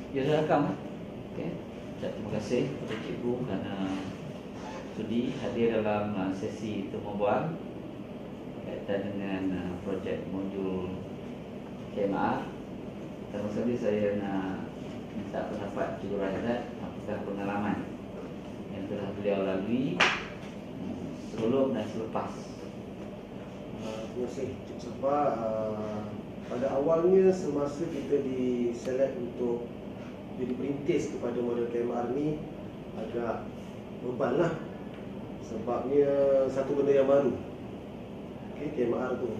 Ya, sudah rekam. Okey. Terima kasih kepada cikgu kerana sudi hadir dalam sesi temu bual berkaitan dengan projek modul KMR. Pertama sekali saya nak minta pendapat Cikgu Razak apakah pengalaman yang telah beliau lalui sebelum dan selepas. Terima kasih Cik Safa. Pada awalnya semasa kita diselect untuk jadi perintis kepada modul KMR ni agak beban lah. Sebabnya satu benda yang baru, KMR tu.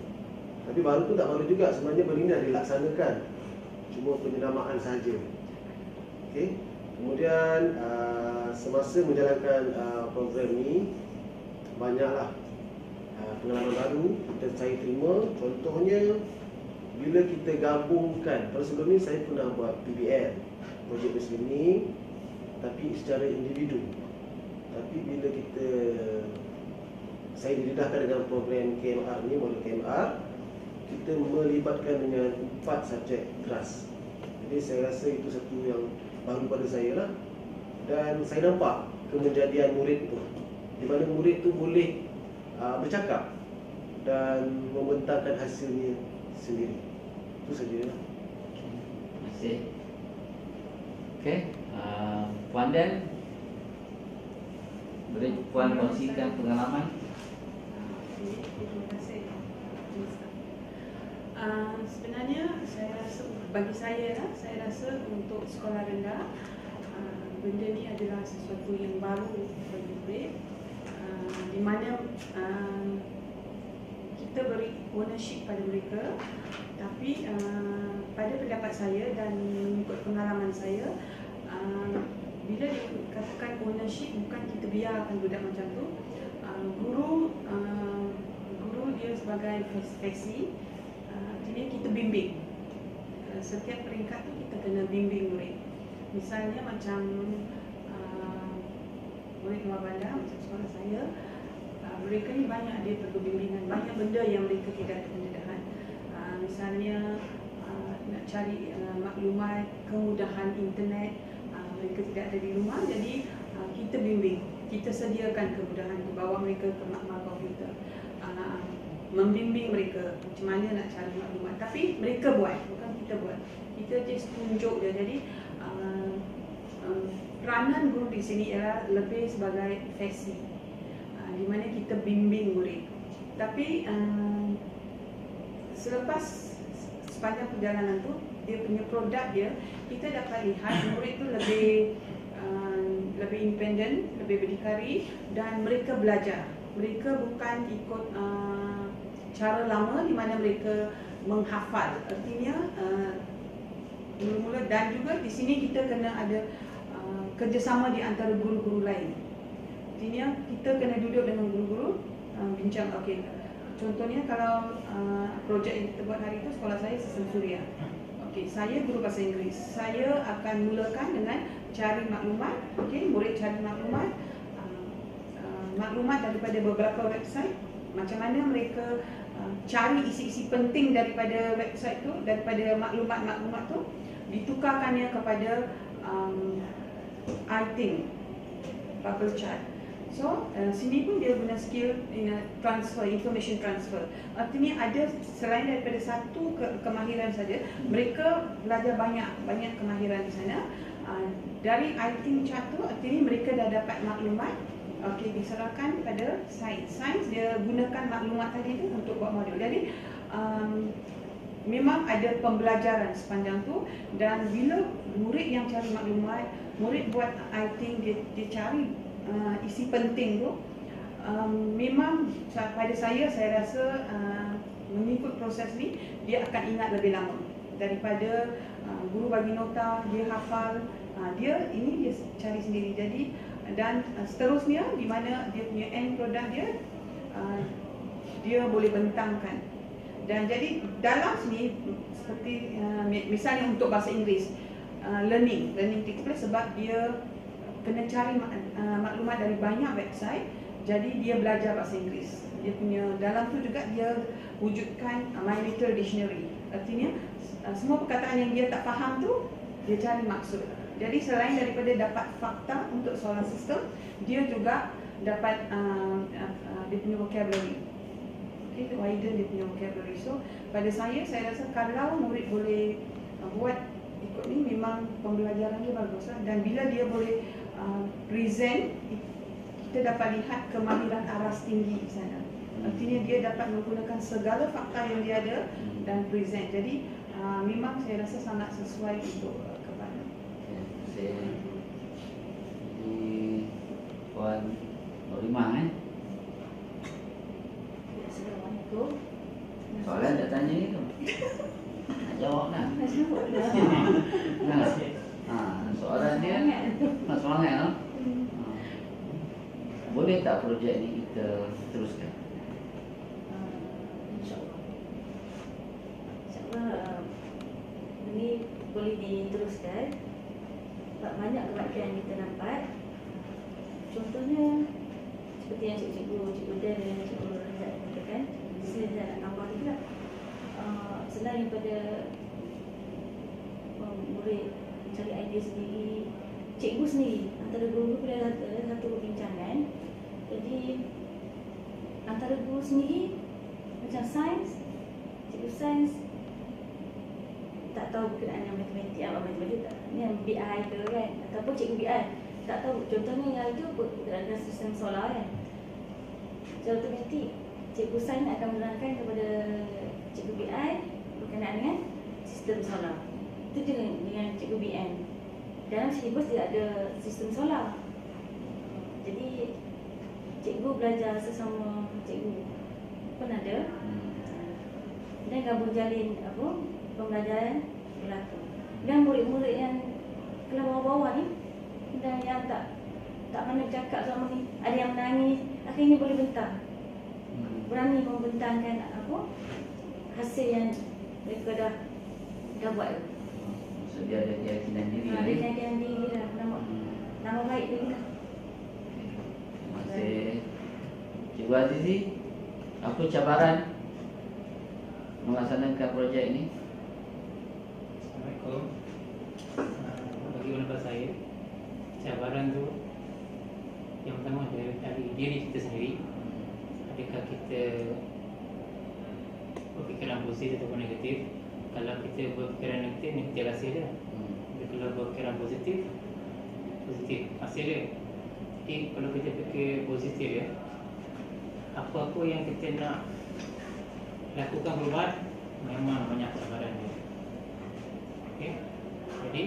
Tapi baru tu tak baru juga, sebenarnya benda ni dah dilaksanakan, cuma penyenamaan sahaja. Kemudian semasa menjalankan program ni banyaklah pengalaman baru saya terima. Contohnya bila kita gabungkan, pada sebelum ni saya pernah buat PBL, projek berseni, tapi secara individu. Tapi bila saya didedahkan dengan program KMR ni, modul KMR, kita melibatkan dengan 4 subjek keras. Jadi saya rasa itu satu yang baru pada saya lah. Dan saya nampak kemenjadian murid tu, di mana murid tu boleh bercakap dan membentangkan hasilnya sendiri. Itu saja. Terima kasih. Okey, Puan Dan, boleh Puan kongsikan pengalaman? Terima kasih. Sebenarnya bagi saya rasa untuk sekolah rendah, benda ni adalah sesuatu yang baru bagi murid, di mana kita beri ownership pada mereka. Tapi pada pendapat saya dan mengikut pengalaman saya, bila dikatakan ownership, bukan kita biarkan budak macam tu. Guru dia sebagai fasilitasi, artinya kita bimbing. Setiap peringkat tu kita kena bimbing murid. Misalnya macam murid luar bandar, macam sekolah saya, mereka ni banyak dia perlu bimbingan, banyak benda yang mereka tidak ada pendedahan. Misalnya nak cari maklumat, kemudahan internet, mereka tidak ada di rumah, jadi kita bimbing, kita sediakan kemudahan tu, bawa mereka ke makmal komputer, membimbing mereka macam mana nak cari maklumat. Tapi mereka buat, bukan kita buat, kita just tunjuk je. Jadi peranan guru di sini ialah lebih sebagai fasilitasi, di mana kita bimbing murid. Tapi sepanjang perjalanan tu, dia punya produk dia, kita dapat lihat murid tu lebih independen, lebih berdikari, dan mereka belajar. Mereka bukan ikut cara lama di mana mereka menghafal. Artinya mula-mula, dan juga di sini kita kena ada kerjasama di antara guru-guru lain. Artinya kita kena duduk dengan guru-guru, bincang. Okey, contohnya kalau projek yang kita buat hari itu, sekolah saya Sistem Suria. Okey, saya guru bahasa Inggeris. Saya akan mulakan dengan cari maklumat. Okey, murid cari maklumat daripada beberapa website. Macam mana mereka cari isi-isi penting daripada website tu, daripada maklumat-maklumat tu, ditukarkannya kepada iThink, bubble chart. So, sini pun dia guna skill transfer, information transfer. Artinya ada, selain daripada satu kemahiran saja, mereka belajar banyak kemahiran di sana. Dari iThink chart tu, artinya mereka dah dapat maklumat. Okey, diserahkan pada sains. Sains dia gunakan maklumat tadi tu untuk buat modul. Jadi memang ada pembelajaran sepanjang tu. Dan bila murid yang cari maklumat, murid buat iThink, dia cari isi penting tu, memang pada saya rasa mengikut proses ni, dia akan ingat lebih lama daripada guru bagi nota, dia hafal, dia cari sendiri. Jadi dan seterusnya, di mana dia punya end product dia boleh bentangkan. Dan jadi dalam sini, seperti misalnya untuk bahasa Inggeris, learning takes place sebab dia kena cari maklumat dari banyak website. Jadi dia belajar bahasa Inggeris. Dia punya dalam tu juga dia wujudkan My Little Dictionary. Artinya semua perkataan yang dia tak faham tu, dia cari maksud. Jadi selain daripada dapat fakta untuk solar system, dia juga dapat dia punya vocabulary. Okay, widen dia punya vocabulary. So pada saya rasa kalau murid boleh buat ikut ni, memang pembelajaran dia bagus lah. Dan bila dia boleh present, kita dapat lihat kemahiran aras tinggi di sana. Artinya dia dapat menggunakan segala fakta yang dia ada dan present. Jadi memang saya rasa sangat sesuai untuk kepada. Jadi Puan Norimah Assalamualaikum. soalan tak tanya ni tu. Nak jawab nak. Soalan dia nak semangat no? Boleh tak projek ni kita teruskan? InsyaAllah. InsyaAllah ini boleh diteruskan. Tak banyak kebaikan kita dapat. Contohnya seperti yang Cikgu Dan dan Cikgu Razak katakan, saya nak tambah juga. Selain daripada murid cari idea sendiri, cikgu sendiri antara guru ada satu perbincangan. Jadi antara guru sendiri macam sains, cikgu sains tak tahu berkenaan dengan matematik, matematik tak, ni yang BI ke kan, ataupun cikgu BI tak tahu. Contohnya yang itu berkenaan dengan sistem solar kan, secara otomatik cikgu sains akan menerangkan kepada cikgu BI berkenaan dengan sistem solar. Itu dengan cikgu BN. Dalam silibus tidak ada sistem solar. Jadi cikgu belajar sesama cikgu pun ada. Dan gabung jalin pembelajaran berlaku. Dan murid-murid yang kelas bawah-bawah ni, dan yang tak mana bercakap selama ni, ada yang menangis, akhirnya boleh bentang. Berani membentangkan hasil yang mereka dah buat tu. So dia ada keyakinan diri. Dia keyakinan diri lah. Nama baik dia lah. Terima kasih. Cikgu Azizi, apa cabaran melaksanakan projek ini? Assalamualaikum. Bagi pendapat saya, cabaran tu yang pertama dari diri kita sendiri. Adakah kita berfikiran positif ataupun negatif? Kalau kita berfikiran negatif, negatif hasil dia. Kalau berfikiran positif, positif hasil dia. Jadi kalau kita fikir positif ya, apa-apa yang kita nak lakukan perubahan, memang banyak cabaran dia. Okay? Jadi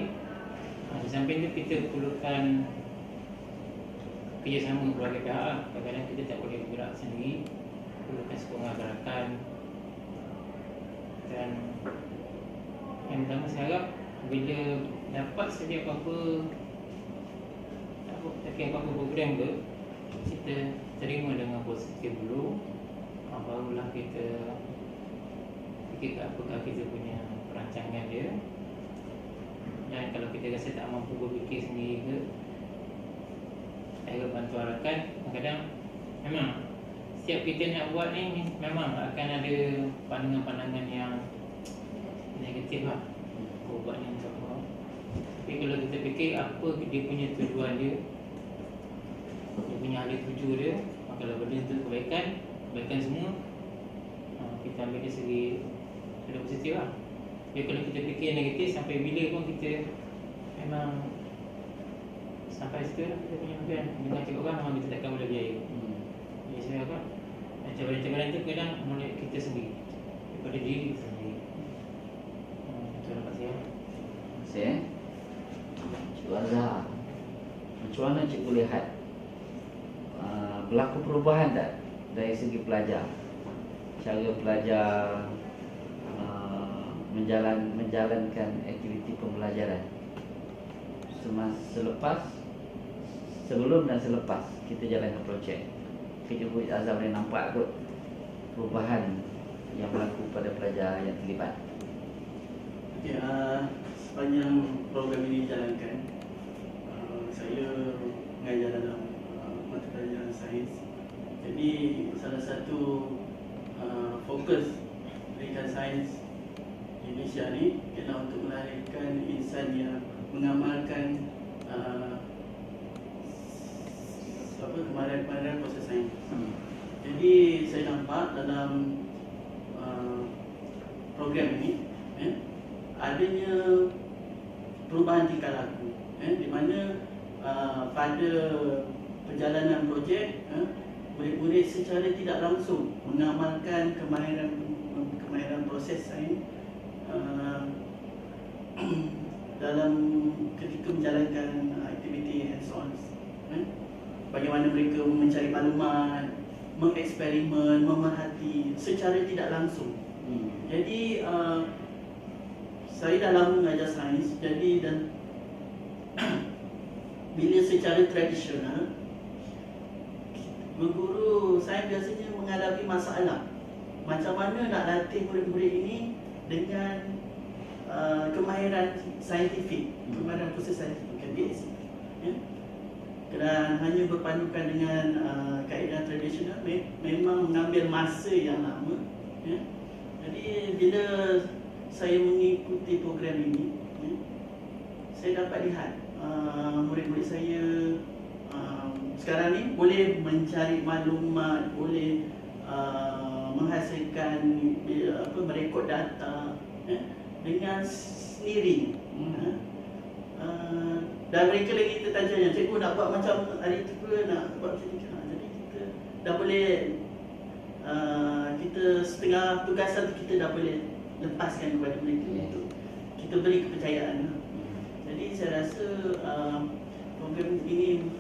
di samping itu kita perlukan kerjasama berbagai pihak. Kadang-kadang kita tak boleh bergerak sendiri, perlukan sokongan gerakan. Dan yang pertama saya harap bila dapat saja apa-apa program ke, kita terima dengan positif dulu, barulah kita fikir apakah kita punya perancangan dia. Dan kalau kita rasa tak mampu berfikir sendiri ke, saya bantu arahkan. Kadang-kadang memang setiap kita nak buat ni memang akan ada pandangan-pandangan yang negatif lah. Kau buat ni untuk apa. Tapi kalau kita fikir apa dia punya tujuan dia punya ahli tuju dia, kalau benda untuk kebaikan semua, kita ambil dari segi ada positif lah. Jadi kalau kita fikir negatif, sampai bila pun kita memang sampai situ lah kita punya mungkin dengan cakap orang memang kita takkan boleh biaya. Jadi saya apa, cabaran-cabaran itu kadang mulai kita sendiri, daripada diri kita sendiri. Itu dapat saya. Terima kasih. Cikgu Azhar, macam mana cikgu lihat berlaku perubahan tak dari segi pelajar, cara pelajar menjalankan aktiviti pembelajaran sebelum dan selepas kita jalankan projek? Cikgu Azhar boleh nampak kot perubahan yang berlaku pada pelajar yang terlibat. Sepanjang program ini dijalankan, saya mengajar dalam mata pelajaran sains. Jadi salah satu fokus pendidikan sains Indonesia ni ialah untuk melahirkan insan yang mengamalkan kemahiran-kemahiran proses sains. Jadi saya nampak dalam program ini adanya perubahan tingkah laku, di mana pada perjalanan projek murid-murid secara tidak langsung mengamalkan kemahiran proses sains dalam ketika menjalankan aktiviti hands-on. Bagaimana mereka mencari maklumat, mengeksperimen, memerhati secara tidak langsung. Jadi saya dah lama mengajar sains, jadi dan bila secara tradisional guru saya biasanya menghadapi masalah macam mana nak latih murid-murid ini dengan kemahiran saintifik, kemahiran proses saintifik, dan hanya berpandukan dengan kaedah tradisional memang mengambil masa yang lama. Jadi bila saya mengikuti program ini, saya dapat lihat murid-murid saya sekarang ni boleh mencari maklumat, boleh menghasilkan merekod data dengan sendiri. Dan mereka lagi tertanya, cikgu nak buat macam hari tu ke, nak buat macam ni ke? Jadi kita dah boleh kita setengah tugasan tu kita dah boleh lepaskan kepada mereka untuk kita beri kepercayaan. Jadi saya rasa program ini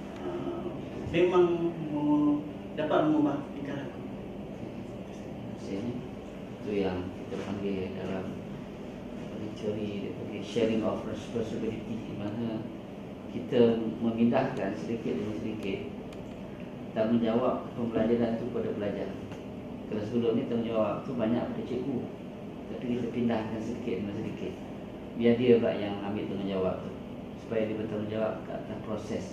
memang dapat mengubah tingkah laku. Itu yang kita panggil dalam teori sharing of responsibility, di mana kita memindahkan sedikit demi sedikit tanggungjawab pembelajaran itu pada pelajar. Kalau sebelum ni tanggungjawab tu banyak pada cikgu, tapi kita pindahkan sedikit demi sedikit, biar dia pula yang ambil tanggungjawab tu, supaya dia bertanggungjawab ke atas proses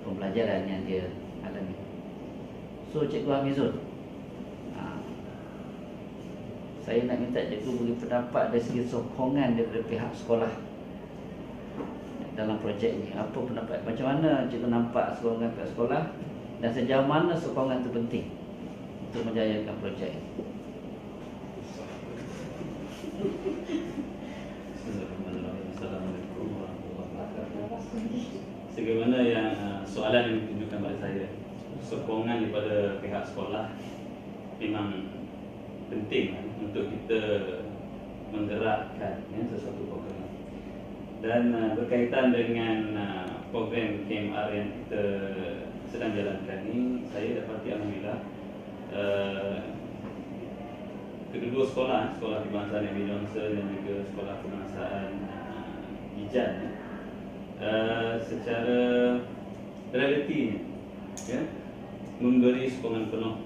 pembelajaran yang dia alami. So Cikgu Hamizul, saya nak minta cikgu beri pendapat dari segi sokongan daripada pihak sekolah dalam projek ini. Apa pendapat, macam mana cikgu nampak sokongan pihak sekolah dan sejauh mana sokongan itu penting untuk menjayakan projek ini? Assalamualaikum warahmatullahi wabarakatuh. Sebagaimana yang soalan yang ditunjukkan pada saya, sokongan daripada pihak sekolah memang penting untuk kita menggerakkan sesuatu program. Dan berkaitan dengan program KMR yang kita sedang jalankan ini, saya dapati alhamdulillah kedua sekolah kebangsaan Nabi Johnson dan juga sekolah kebangsaan Ijan secara realiti memberi sokongan penuh,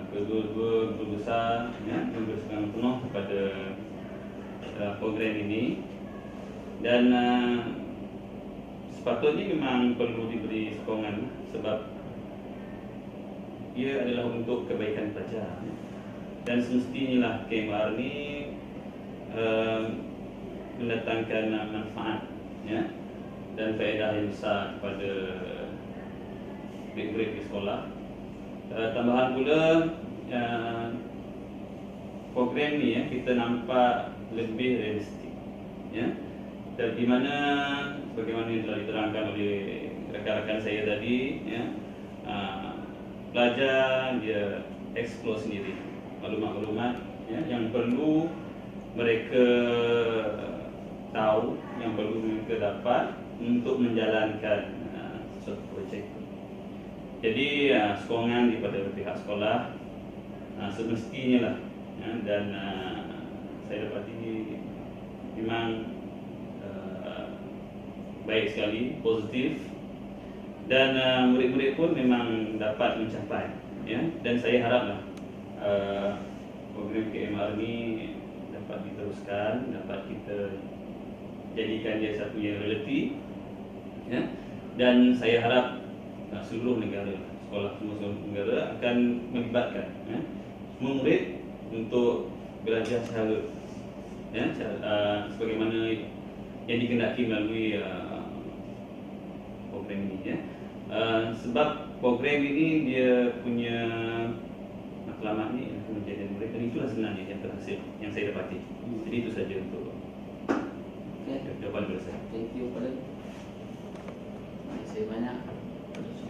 kedua-dua guru besar memberi sokongan penuh kepada program ini, dan sepatutnya memang perlu diberi sokongan sebab ia adalah untuk kebaikan pelajar, dan semestinya KMR ni mendatangkan manfaat dan faedah yang besar kepada murid-murid di sekolah. Tambahan pula program ni kita nampak lebih realistik, dan di mana bagaimana yang telah diterangkan oleh rakan-rakan saya tadi, pelajar dia explore sendiri maklumat-maklumat yang perlu mereka tahu, yang perlu mereka dapat untuk menjalankan suatu projek. Jadi sokongan daripada pihak sekolah semestinya lah, dan saya dapati memang baik sekali, positif, dan murid-murid pun memang dapat mencapai, dan saya haraplah program KMR ni dapat diteruskan, dapat kita jadikan dia satu yang realiti, dan saya harap seluruh negara, seluruh negara akan melibatkan semua murid untuk belajar secara ya, sebagaimana yang dikehendaki melalui program ini ya. Sebab program ini dia punya matlamat ni menjadi murid, dan itulah sebenarnya yang terhasil yang saya dapati. Jadi itu saja untuk jawapan daripada saya. Thank you pada. Terima kasih banyak.